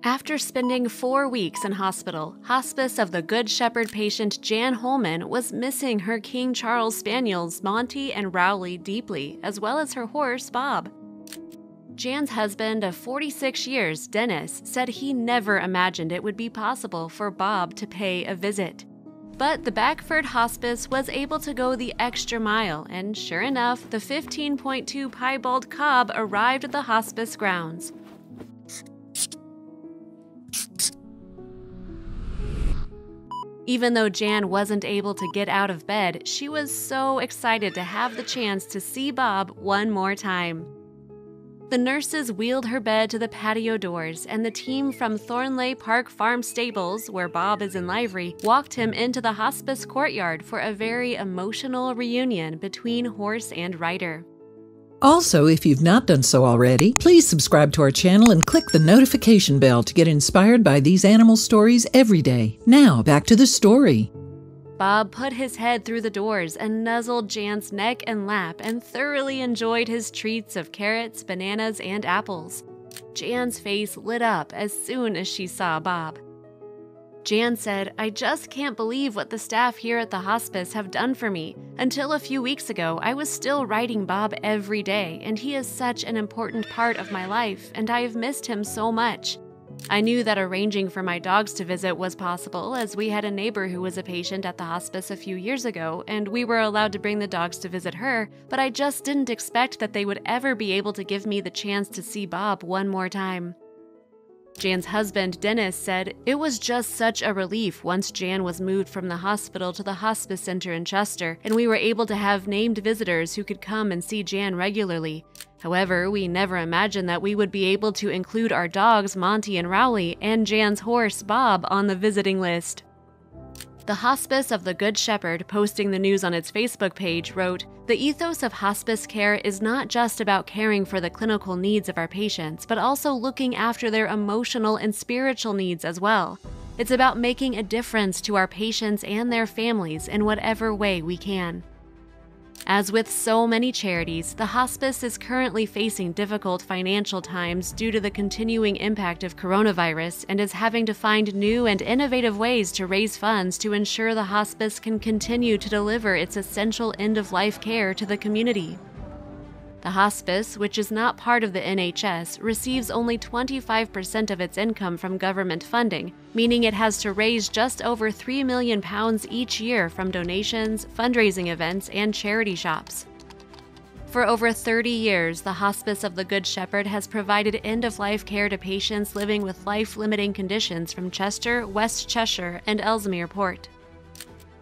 After spending 4 weeks in hospital, Hospice of the Good Shepherd patient Jan Holman was missing her King Charles Spaniels Monty and Rowley deeply, as well as her horse Bob. Jan's husband of 46 years, Dennis, said he never imagined it would be possible for Bob to pay a visit. But the Backford Hospice was able to go the extra mile, and sure enough, the 15.2 piebald cob arrived at the hospice grounds. Even though Jan wasn't able to get out of bed, she was so excited to have the chance to see Bob one more time. The nurses wheeled her bed to the patio doors, and the team from Thornleigh Park Farm Stables, where Bob is in livery, walked him into the hospice courtyard for a very emotional reunion between horse and rider. Also, if you've not done so already, please subscribe to our channel and click the notification bell to get inspired by these animal stories every day. Now, back to the story. Bob put his head through the doors and nuzzled Jan's neck and lap and thoroughly enjoyed his treats of carrots, bananas, and apples. Jan's face lit up as soon as she saw Bob. Jan said, "I just can't believe what the staff here at the hospice have done for me. Until a few weeks ago, I was still riding Bob every day, and he is such an important part of my life, and I have missed him so much. I knew that arranging for my dogs to visit was possible, as we had a neighbor who was a patient at the hospice a few years ago, and we were allowed to bring the dogs to visit her, but I just didn't expect that they would ever be able to give me the chance to see Bob one more time." Jan's husband, Dennis, said, "It was just such a relief once Jan was moved from the hospital to the hospice center in Chester, and we were able to have named visitors who could come and see Jan regularly. However, we never imagined that we would be able to include our dogs, Monty and Rowley, and Jan's horse, Bob, on the visiting list." The Hospice of the Good Shepherd, posting the news on its Facebook page, wrote, "The ethos of hospice care is not just about caring for the clinical needs of our patients, but also looking after their emotional and spiritual needs as well. It's about making a difference to our patients and their families in whatever way we can." As with so many charities, the hospice is currently facing difficult financial times due to the continuing impact of coronavirus and is having to find new and innovative ways to raise funds to ensure the hospice can continue to deliver its essential end-of-life care to the community. The hospice, which is not part of the NHS, receives only 25% of its income from government funding, meaning it has to raise just over £3 million each year from donations, fundraising events, and charity shops. For over 30 years, the Hospice of the Good Shepherd has provided end-of-life care to patients living with life-limiting conditions from Chester, West Cheshire, and Ellesmere Port.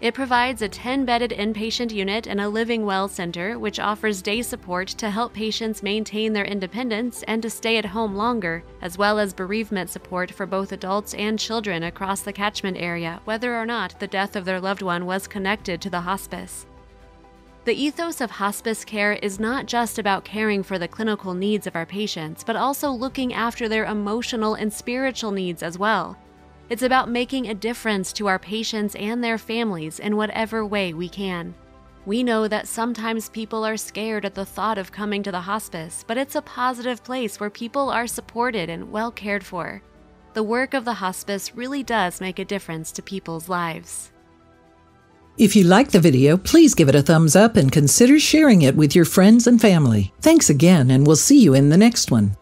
It provides a 10-bedded inpatient unit and a living well center, which offers day support to help patients maintain their independence and to stay at home longer, as well as bereavement support for both adults and children across the catchment area, whether or not the death of their loved one was connected to the hospice. The ethos of hospice care is not just about caring for the clinical needs of our patients, but also looking after their emotional and spiritual needs as well. It's about making a difference to our patients and their families in whatever way we can. We know that sometimes people are scared at the thought of coming to the hospice, but it's a positive place where people are supported and well cared for. The work of the hospice really does make a difference to people's lives. If you liked the video, please give it a thumbs up and consider sharing it with your friends and family. Thanks again, and we'll see you in the next one.